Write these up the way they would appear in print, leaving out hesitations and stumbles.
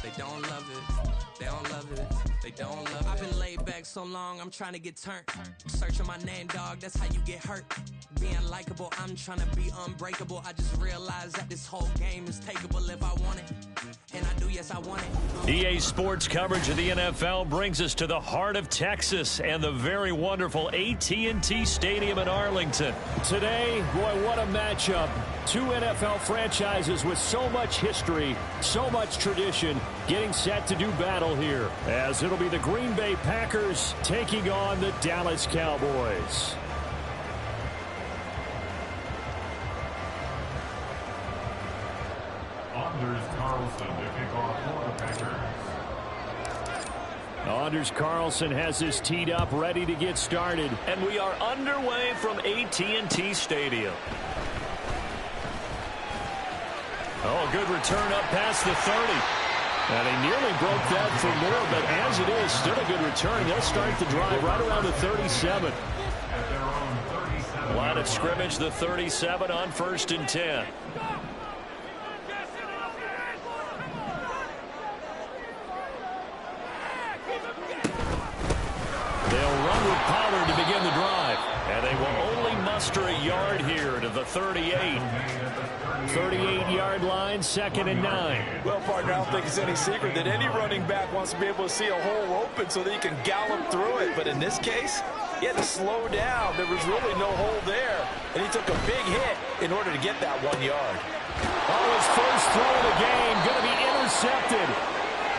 They don't love it. They don't love it. They don't love it. I've been laid back so long, I'm trying to get turned. Searching my name, dog, that's how you get hurt. Being likable, I'm trying to be unbreakable. I just realized that this whole game is takeable if I want it. And I do, yes, I want it. EA Sports coverage of the NFL brings us to the heart of Texas and the very wonderful AT&T Stadium in Arlington. Today, boy, what a matchup. Two NFL franchises with so much history, so much tradition, getting set to do battle here, as it'll be the Green Bay Packers taking on the Dallas Cowboys. Anders Carlson to kick off for the Packers. Anders Carlson has this teed up, ready to get started. And we are underway from AT&T Stadium. Oh, good return up past the 30. And he nearly broke that for more, but as it is, still a good return. They'll start the drive right around the 37. Line of scrimmage, the 37 on 1st and 10. They'll run with Pollard to begin the drive. And they will only muster a yard here to the 38. 38-yard line, 2nd and 9. Well, partner, I don't think it's any secret that any running back wants to be able to see a hole open so that he can gallop through it. But in this case, he had to slow down. There was really no hole there. And he took a big hit in order to get that 1 yard. Oh, his first throw of the game going to be intercepted.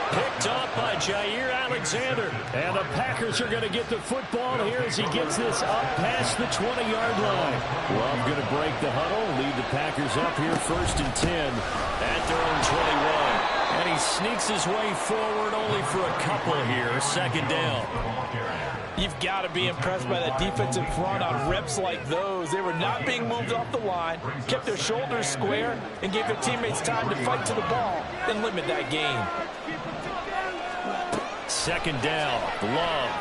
Picked up by Jair Alexander. And the Packers are going to get the football here as he gets this up past the 20-yard line. Love going to break the huddle, lead the Packers up here 1st and 10 at their own 21. And he sneaks his way forward only for a couple here, 2nd down. You've got to be impressed by that defensive front on reps like those. They were not being moved off the line, kept their shoulders square, and gave their teammates time to fight to the ball and limit that gain. 2nd down, Love.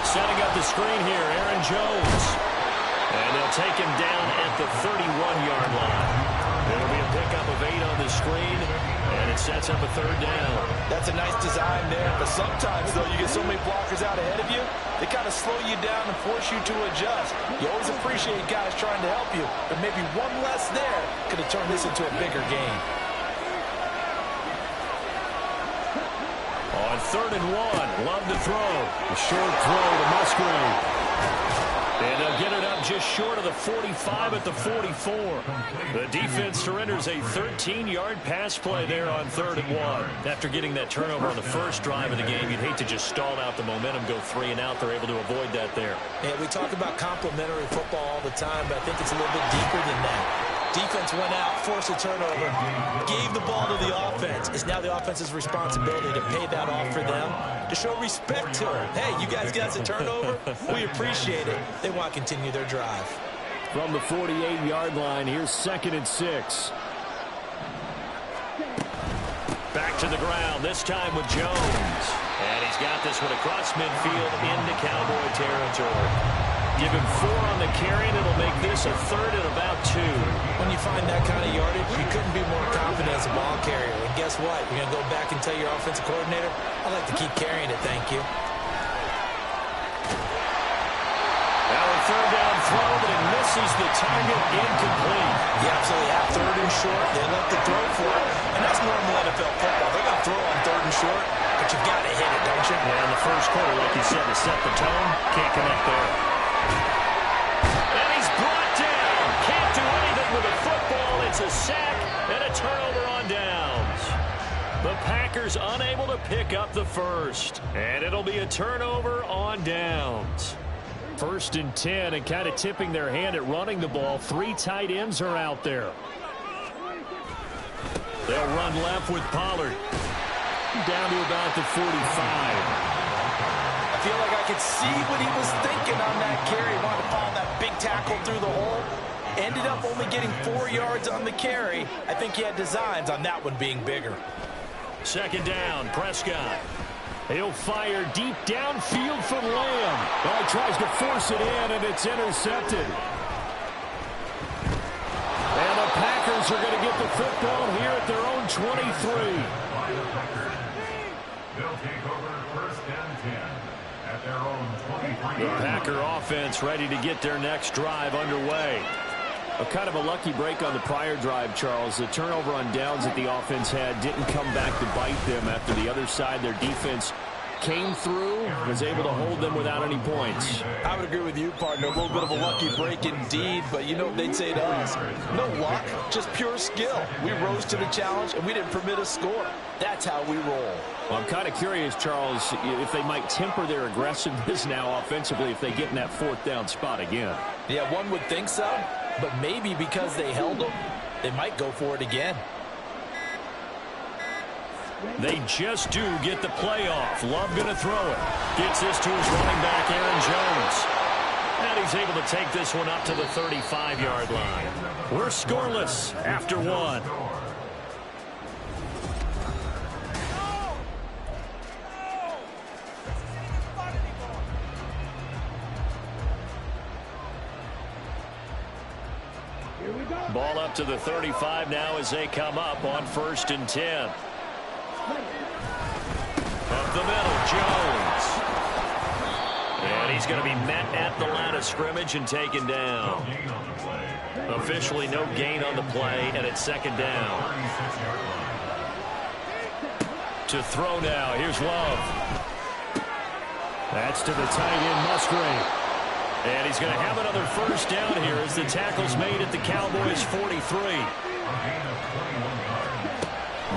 Setting up the screen here, Aaron Jones. And they'll take him down at the 31-yard line. It'll be a pickup of 8 on the screen, and it sets up a 3rd down. That's a nice design there, but sometimes, though, you get so many blockers out ahead of you, they kind of slow you down and force you to adjust. You always appreciate guys trying to help you, but maybe one less there could have turned this into a bigger game. On 3rd and 1, Love to throw. A short throw to Musgrave. And they'll get it up just short of the 45 at the 44. The defense surrenders a 13-yard pass play there on 3rd and 1. After getting that turnover on the first drive of the game, you'd hate to just stall out the momentum, go 3 and out. They're able to avoid that there. And we talk about complementary football all the time, but I think it's a little bit deeper than that. Defense went out, forced a turnover, gave the ball to the offense. It's now the offense's responsibility to pay that off for them, to show respect to them. Hey, you guys got us a turnover? We appreciate it. They want to continue their drive. From the 48-yard line, here's 2nd and 6. Back to the ground, this time with Jones. And he's got this one across midfield into Cowboy territory. Give him 4 on the carry, and it'll make this a 3rd and about 2. When you find that kind of yardage, you couldn't be more confident as a ball carrier. And guess what? You're going to go back and tell your offensive coordinator, I'd like to keep carrying it, thank you. Now a 3rd down throw, but it misses the target, incomplete. Yeah, absolutely. At 3rd and short, they let the throw for it. And that's normal NFL football. They're going to throw on 3rd and short, but you've got to hit it, don't you? Yeah, in the first quarter, like you said, to set the tone, can't connect there. And he's brought down. Can't do anything with the football. It's a sack and a turnover on downs. The Packers unable to pick up the first. And it'll be a turnover on downs. 1st and 10, and kind of tipping their hand at running the ball. 3 tight ends are out there. They'll run left with Pollard. Down to about the 45. I feel like I could see what he was thinking on that carry. He wanted to follow that big tackle through the hole. Ended up only getting 4 yards on the carry. I think he had designs on that one being bigger. 2nd down, Prescott. He'll fire deep downfield from Lamb. Oh, he tries to force it in, and it's intercepted. And the Packers are going to get the football here at their own 23. The Packer offense ready to get their next drive underway. A kind of a lucky break on the prior drive, Charles. The turnover on downs that the offense had didn't come back to bite them after the other side. Their defense came through, was able to hold them without any points. I would agree with you, partner. A little bit of a lucky break indeed, but you know what they'd say to us? No luck, just pure skill. We rose to the challenge, and we didn't permit a score. That's how we roll. Well, I'm kind of curious, Charles, if they might temper their aggressiveness now offensively if they get in that fourth down spot again. Yeah, one would think so, but maybe because they held them, they might go for it again. They just do get the play off. Love going to throw it. Gets this to his running back, Aaron Jones. And he's able to take this one up to the 35-yard line. We're scoreless after one. Ball up to the 35 now as they come up on 1st and 10. Up the middle, Jones. And he's going to be met at the line of scrimmage and taken down. Officially no gain on the play, and it's 2nd down. To throw now, here's Love. That's to the tight end, Musgrave. And he's going to have another 1st down here as the tackle's made at the Cowboys' 43.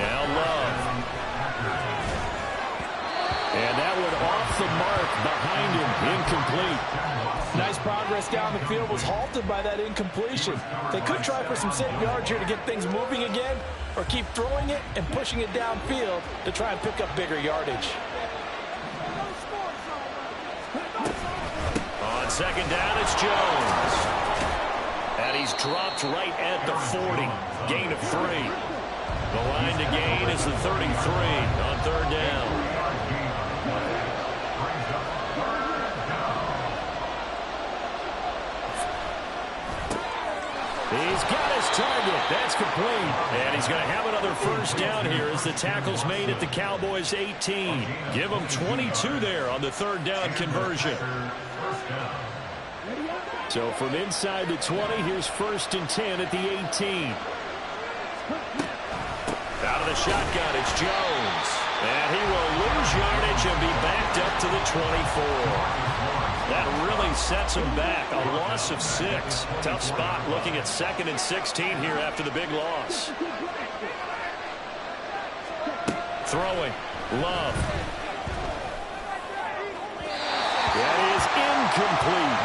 Now Love. And that one off the mark behind him, incomplete. Nice progress down the field, was halted by that incompletion. They could try for some safe yards here to get things moving again, or keep throwing it and pushing it downfield to try and pick up bigger yardage. On 2nd down, it's Jones. And he's dropped right at the 40. Gain of 3. The line to gain is the 33 on 3rd down. He's got his target. That's complete. And he's going to have another 1st down here as the tackle's made at the Cowboys' 18. Give them 22 there on the 3rd down conversion. So from inside the 20, here's 1st and 10 at the 18. Out of the shotgun, it's Jones. And he will lose yardage and be backed up to the 24. That really sets him back. A loss of 6. Tough spot looking at 2nd and 16 here after the big loss. Throwing. Love. That is incomplete.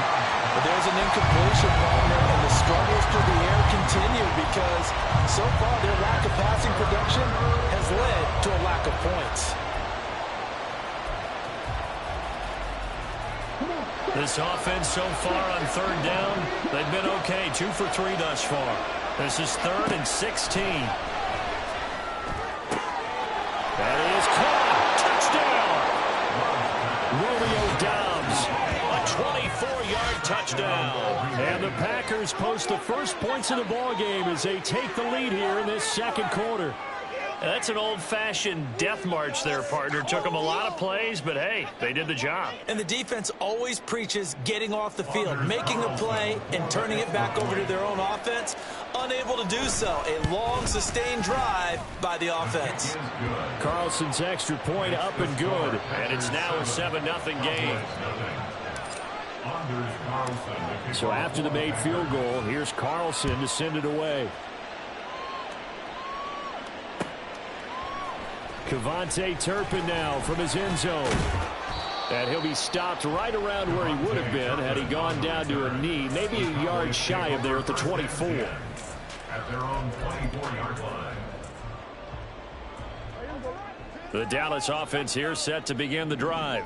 But there's an incompletion, partner, and the struggles through the air continue because so far their lack of passing production has led to a lack of points. This offense so far on 3rd down, they've been okay. 2 for 3 thus far. This is 3rd and 16. That is caught. Touchdown. Romeo Doubs. A 24-yard touchdown. And the Packers post the first points of the ball game as they take the lead here in this 2nd quarter. That's an old-fashioned death march there, partner. Took them a lot of plays, but hey, they did the job. And the defense always preaches getting off the field, making a play, and turning it back over to their own offense. Unable to do so. A long, sustained drive by the offense. Carlson's extra point up and good. And it's now a 7-0 game. So after the made field goal, here's Carlson to send it away. Kevontae Turpin now from his end zone. And he'll be stopped right around where he would have been had he gone down to a knee, maybe a yard shy of there at the 24. At their own 24-yard line. The Dallas offense here set to begin the drive.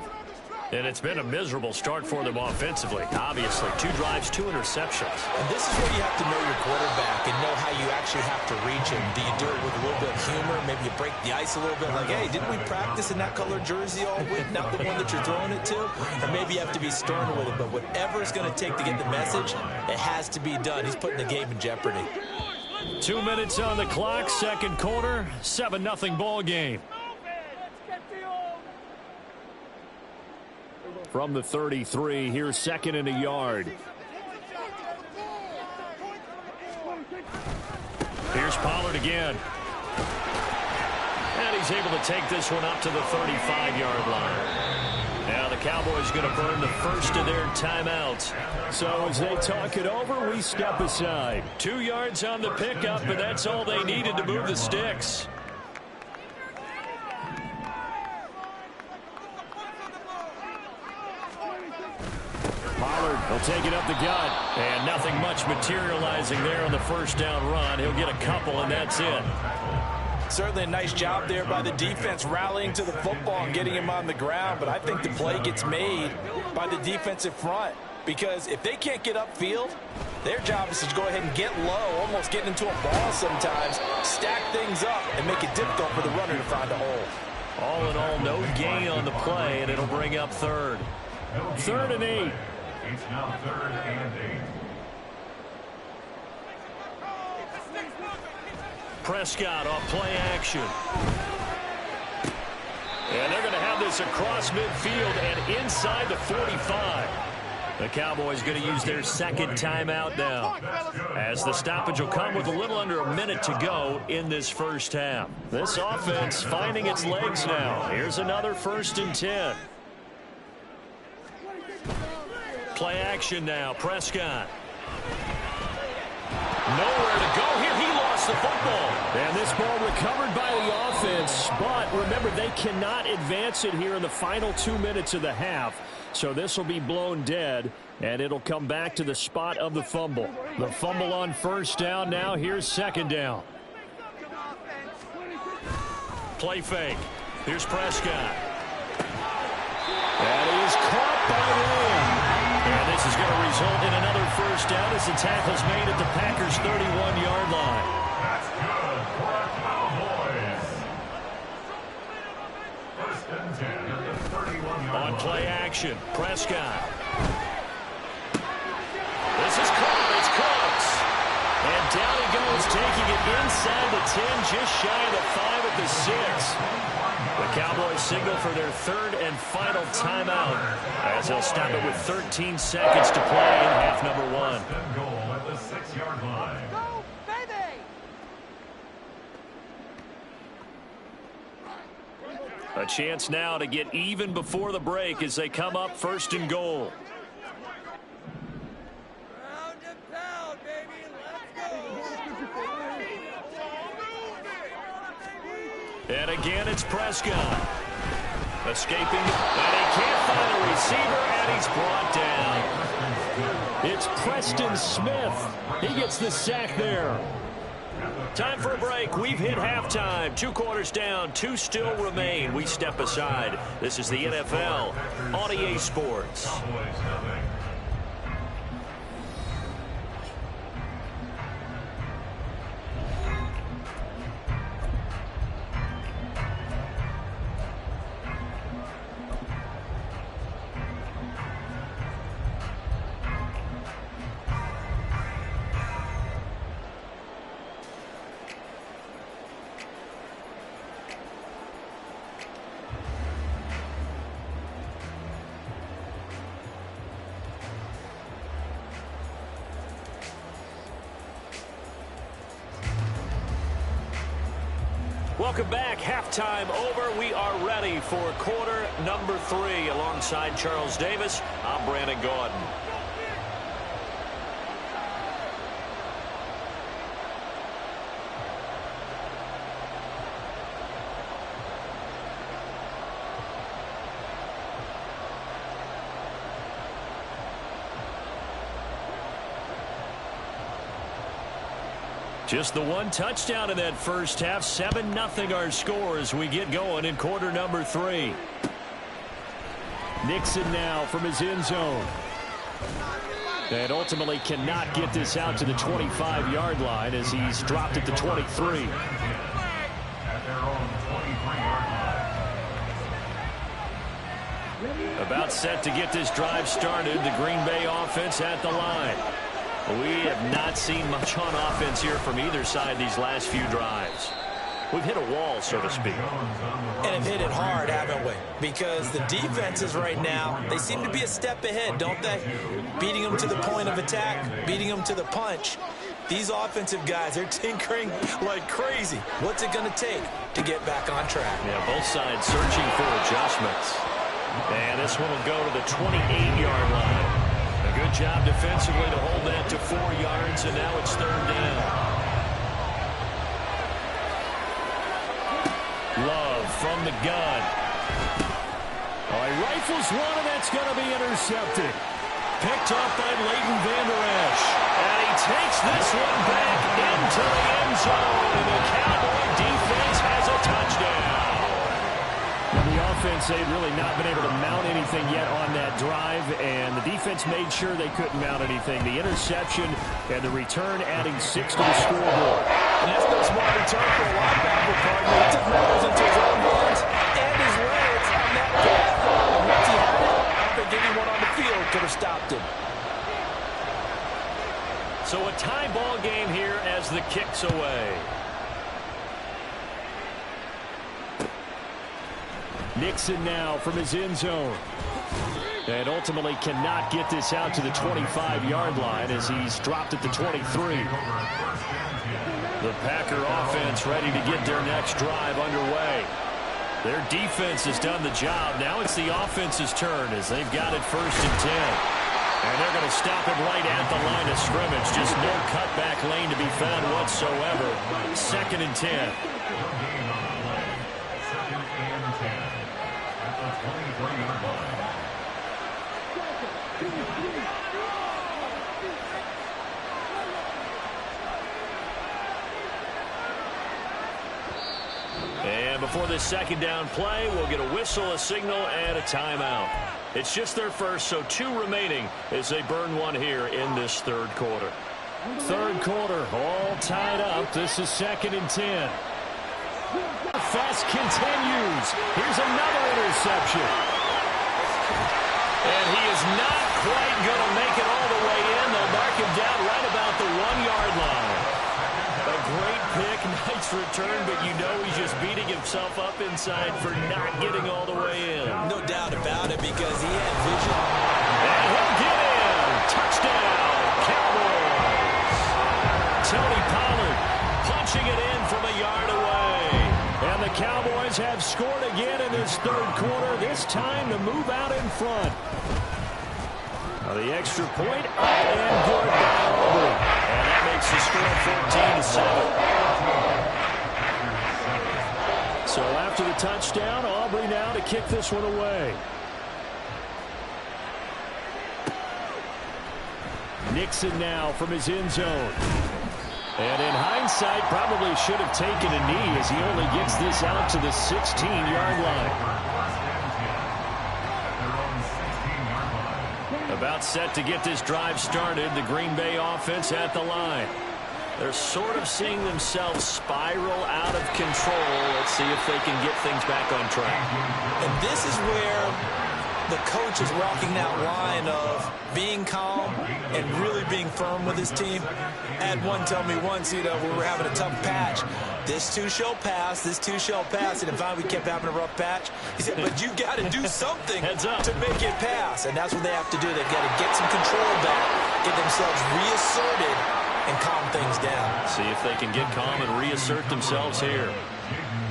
And it's been a miserable start for them offensively. Obviously, 2 drives, 2 interceptions. And this is where you have to know your quarterback and know how you actually have to reach him. Do you do it with a little bit of humor? Maybe you break the ice a little bit like, hey, didn't we practice in that color jersey all week? Not the one that you're throwing it to? Or maybe you have to be stern with it. But whatever it's going to take to get the message, it has to be done. He's putting the game in jeopardy. 2 minutes on the clock, 2nd quarter, 7-0 ball game. From the 33, here's second and a yard. Here's Pollard again. And he's able to take this one up to the 35-yard line. Now the Cowboys going to burn the first of their timeouts. So as they talk it over, we step aside. 2 yards on the pickup, and that's all they needed to move the sticks. Pollard will take it up the gut. And nothing much materializing there on the first down run. He'll get a couple, and that's it. Certainly a nice job there by the defense rallying to the football and getting him on the ground. But I think the play gets made by the defensive front. Because if they can't get upfield, their job is to go ahead and get low, almost getting into a ball sometimes, stack things up, and make it difficult for the runner to find a hole. All in all, no gain on the play, and it'll bring up third. 3rd and 8. It's now 3rd and 8. Prescott off play action. And they're going to have this across midfield and inside the 45. The Cowboys going to use their second timeout now, as the stoppage will come with a little under a minute to go in this first half. This offense finding its legs now. Here's another 1st and 10. Play action now. Prescott. Nowhere to go here. He lost the football. And this ball recovered by the offense. But remember, they cannot advance it here in the final 2 minutes of the half. So this will be blown dead, and it'll come back to the spot of the fumble. The fumble on first down. Now here's second down. Play fake. Here's Prescott. That is caught by Lamb. And this is going to result in another first down as the tackle's made at the Packers' 31-yard line. That's good for our Cowboys. 1st and 10 at the 31-yard line. On play action, Prescott. This is caught. It's Cooks. And down he goes, taking it inside the 10, just shy of the 5 at the 6. The Cowboys signal for their 3rd and final timeout, as they'll stop it with 13 seconds to play in half number 1. First and goal at the 6-yard line. Go, baby! A chance now to get even before the break as they come up 1st and goal. Round and pound, baby! Let's go! And again, it's Prescott. Escaping, and he can't find a receiver, and he's brought down. It's Preston Smith. He gets the sack there. Time for a break. We've hit halftime. 2 quarters down, 2 still remain. We step aside. This is the NFL on EA Sports. Cowboys nothing. Welcome back. Halftime over. We are ready for quarter number 3. Alongside Charles Davis, I'm Brandon Gaudin. Just the 1 touchdown in that first half. 7-0 our score as we get going in quarter number 3. Nixon now from his end zone. And ultimately cannot get this out to the 25-yard line as he's dropped at the 23. At their own 23-yard line. About set to get this drive started. The Green Bay offense at the line. We have not seen much on offense here from either side these last few drives. we've hit a wall, so to speak. And have hit it hard, haven't we? Because the defenses right now, they seem to be a step ahead, don't they? Beating them to the point of attack, beating them to the punch. These offensive guys, they're tinkering like crazy. What's it going to take to get back on track? Yeah, both sides searching for adjustments. And this one will go to the 28-yard line. A good job defensively to hold that to 4 yards, and now it's 3rd down. Love from the gun. Oh, he rifles one, and that's going to be intercepted. Picked up by Leighton Vander Esch. And he takes this one back into the end zone. And the Cowboy defense has a touchdown. Now, the offense, they've really not been able to mount anything yet on that drive, and the defense made sure they couldn't mount anything. The interception and the return adding 6 to the scoreboard. And that's no small return for a linebacker, partner. He took matters into his own hands and his legs on that play. And once he had it, I don't think anyone on the field could have stopped him. So a tie ball game here as the kick's away. Nixon now from his end zone. And ultimately cannot get this out to the 25-yard line as he's dropped at the 23. The Packer offense ready to get their next drive underway. Their defense has done the job. Now it's the offense's turn as they've got it 1st and 10. And they're going to stop him right at the line of scrimmage. Just no cutback lane to be found whatsoever. 2nd and 10. And before this 2nd down play, we'll get a whistle, a signal, and a timeout. It's just their first, so 2 remaining as they burn one here in this 3rd quarter. 3rd quarter, all tied up. This is 2nd and 10. The fest continues. Here's another interception. And he is not quite going to make it all the way in. They'll mark him down right about the 1-yard line. A great pick, nice return, but you know he's just beating himself up inside for not getting all the way in. No doubt about it because he had vision. And he'll get in. Touchdown, Cowboys. Tony Pollard punching it in from a yard away. And the Cowboys have scored again in this 3rd quarter, this time to move out in front. Now the extra point up and good by Aubrey. And that makes the score 14-7. So after the touchdown, Aubrey now to kick this one away. Nixon now from his end zone. And in hindsight, probably should have taken a knee as he only gets this out to the 16-yard line. About set to get this drive started, the Green Bay offense at the line. They're sort of seeing themselves spiral out of control. Let's see if they can get things back on track. And this is where the coach is walking that line of being calm and really being firm with his team. I had one tell me once, we were having a tough patch. This too shall pass, this too shall pass. And finally we kept having a rough patch. He said, but you got to do something to make it pass. And that's what they have to do. They've got to get some control back, get themselves reasserted, and calm things down. See if they can get calm and reassert themselves here.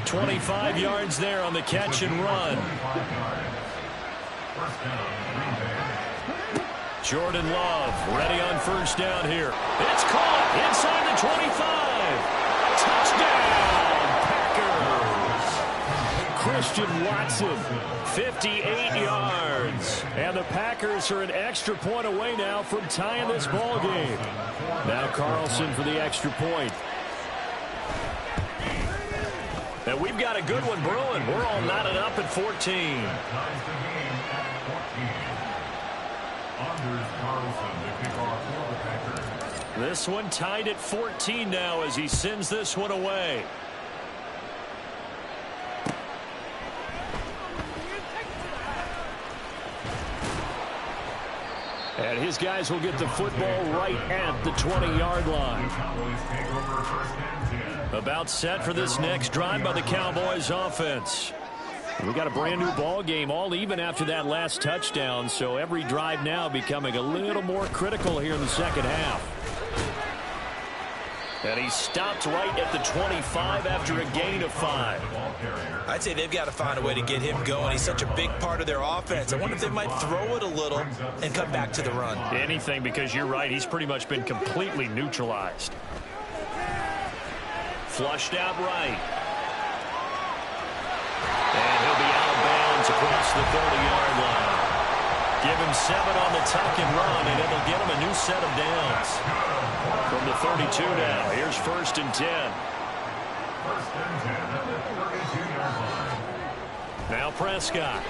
25 yards there on the catch and run. Jordan Love ready on 1st down here. It's caught inside the 25. Touchdown, Packers. Christian Watson, 58 yards. And the Packers are an extra point away now from tying this ball game. Now Carlson for the extra point. And we've got a good one brewing. We're all knotted up at 14. This one tied at 14 now as he sends this one away. And his guys will get the football right at the 20-yard line. About set for this next drive by the Cowboys offense. We got a brand new ball game, all even after that last touchdown, so every drive now becoming a little more critical here in the second half. And he stopped right at the 25 after a gain of 5. I'd say they've got to find a way to get him going. He's such a big part of their offense. I wonder if they might throw it a little and come back to the run. Anything, because you're right, he's pretty much been completely neutralized. Flushed out right. And he'll be out of bounds across the 30-yard line. Give him 7 on the tuck and run, and it'll get him a new set of downs. From the 32 now, here's 1st and 10. 1st and 10 at the 32-yard line. Now Prescott.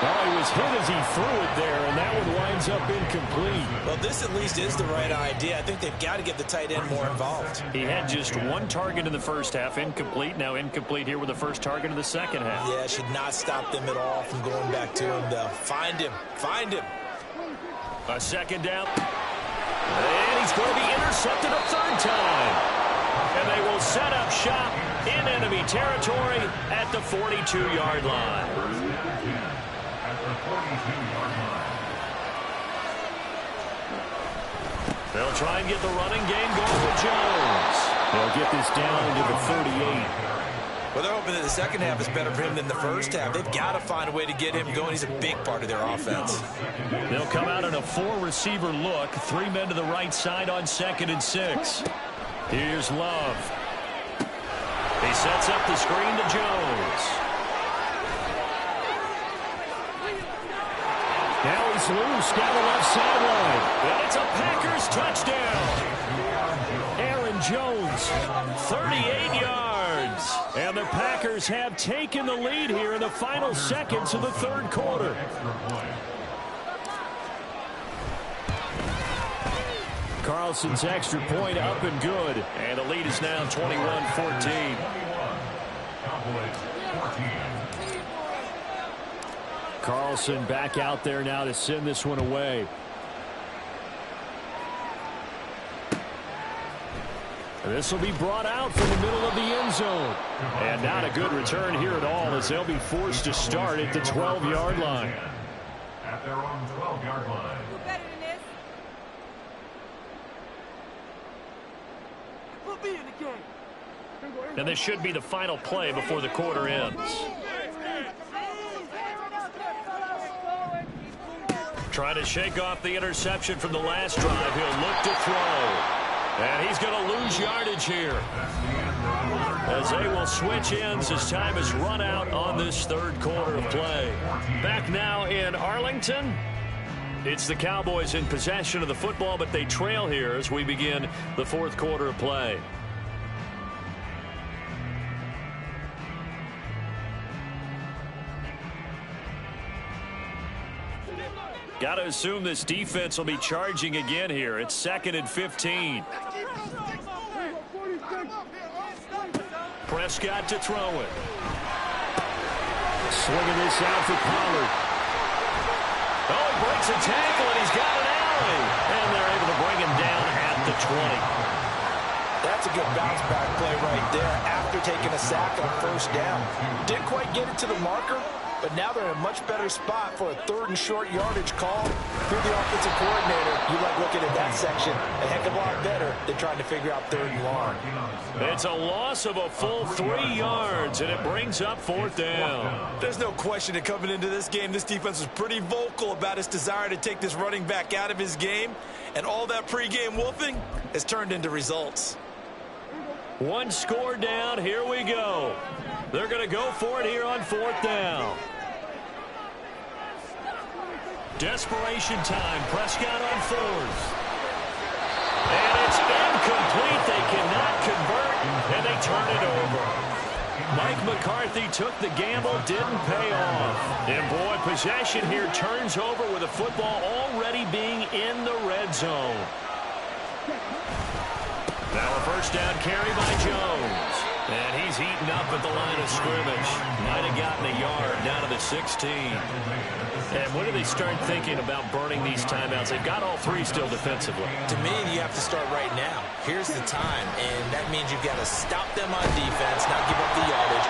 Oh, he was hit as he threw it there, and that one winds up incomplete. Well, this at least is the right idea. I think they've got to get the tight end more involved. He had just 1 target in the first half, incomplete. Now incomplete here with the first target in the second half. Yeah, should not stop them at all from going back to him, though. Find him. Find him. A second down. And he's going to be intercepted a 3rd time. And they will set up shop in enemy territory at the 42-yard line. At the 42-yard line. They'll try and get the running game going with Jones. They'll get this down into the 38. Well, they're hoping that the second half is better for him than the first half. They've got to find a way to get him going. He's a big part of their offense. They'll come out in a 4-receiver look. 3 men to the right side on 2nd and 6. Here's Love. He sets up the screen to Jones. Now he's loose down the left sideline. And it's a Packers touchdown. Aaron Jones, 38 yards. And the Packers have taken the lead here in the final seconds of the 3rd quarter. Carlson's extra point up and good. And the lead is now 21-14. Carlson back out there now to send this one away. This will be brought out from the middle of the end zone. And not a good return here at all, as they'll be forced to start at the 12-yard line. At their own 12-yard line. Do better than this. We'll be in the game. And this should be the final play before the quarter ends. Trying to shake off the interception from the last drive. He'll look to throw. And he's going to lose yardage here, as they will switch ends as time has run out on this 3rd quarter of play. Back now in Arlington. It's the Cowboys in possession of the football, but they trail here as we begin the 4th quarter of play. Got to assume this defense will be charging again here. It's 2nd and 15. Prescott to throw it. Swinging this out for Pollard. Oh, he breaks a tackle, and he's got an alley. And they're able to bring him down at the 20. That's a good bounce-back play right there after taking a sack on 1st down. Didn't quite get it to the marker, but now they're in a much better spot for a 3rd and short yardage call. If you're the offensive coordinator, you like looking at that section a heck of a lot better than trying to figure out 3rd and long. It's a loss of a full 3 yards, and it brings up 4th down. There's no question that coming into this game, this defense was pretty vocal about its desire to take this running back out of his game, and all that pregame wolfing has turned into results. 1 score down. Here we go. They're going to go for it here on 4th down. Desperation time. Prescott on 4th. And it's incomplete. They cannot convert, and they turn it over. Mike McCarthy took the gamble, didn't pay off. And boy, possession here turns over with the football already being in the red zone. Now a 1st down carry by Jones. And he's eaten up at the line of scrimmage. Might have gotten a yard down to the 16. And when do they start thinking about burning these timeouts? They've got all three still defensively. To me, you have to start right now. Here's the time, and that means you've got to stop them on defense, not give up the yardage,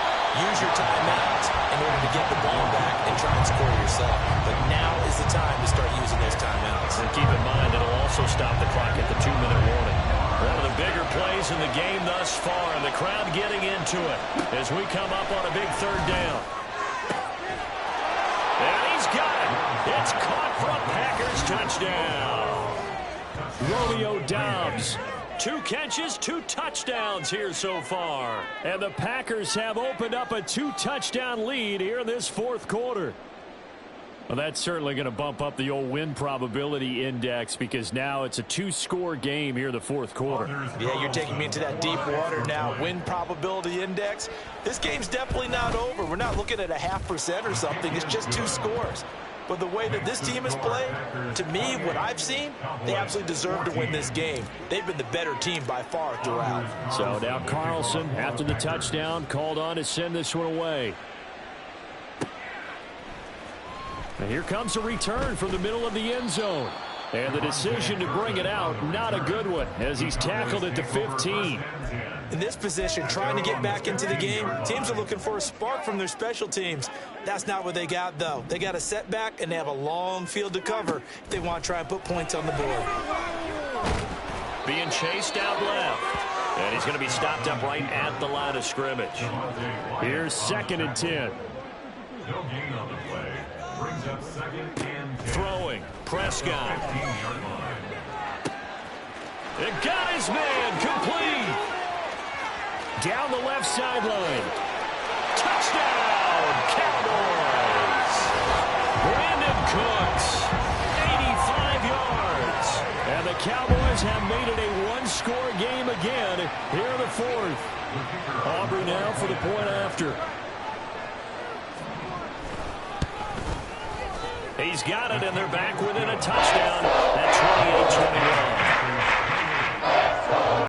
use your timeouts in order to get the ball back and try and score yourself. But now is the time to start using those timeouts. And keep in mind, it'll also stop the clock at the 2-minute warning. One of the bigger plays in the game thus far, and the crowd getting into it as we come up on a big third down. And he's got it. It's caught for a Packers touchdown. Romeo Doubs. 2 catches, 2 touchdowns here so far. And the Packers have opened up a 2-touchdown lead here in this fourth quarter. Well, that's certainly going to bump up the old win probability index because now it's a 2-score game here in the fourth quarter. Yeah, you're taking me into that deep water now. Win probability index. This game's definitely not over. We're not looking at a 0.5% or something. It's just 2 scores. But the way that this team has played, to me, what I've seen, they absolutely deserve to win this game. They've been the better team by far throughout. So now Carlson, after the touchdown, called on to send this one away. And here comes a return from the middle of the end zone. And the decision to bring it out, not a good one, as he's tackled at the 15. In this position, trying to get back into the game, teams are looking for a spark from their special teams. That's not what they got, though. They got a setback, and they have a long field to cover if they want to try and put points on the board. Being chased out left. And he's going to be stopped up right at the line of scrimmage. Here's 2nd and 10. No gain on the play. Brings up 2nd and 10. Throwing. Prescott. It got his man complete. Down the left sideline. Touchdown, Cowboys. Brandon Cooks, 85 yards. And the Cowboys have made it a 1-score game again here in the fourth. Aubrey now for the point after. He's got it, and they're back within a touchdown. That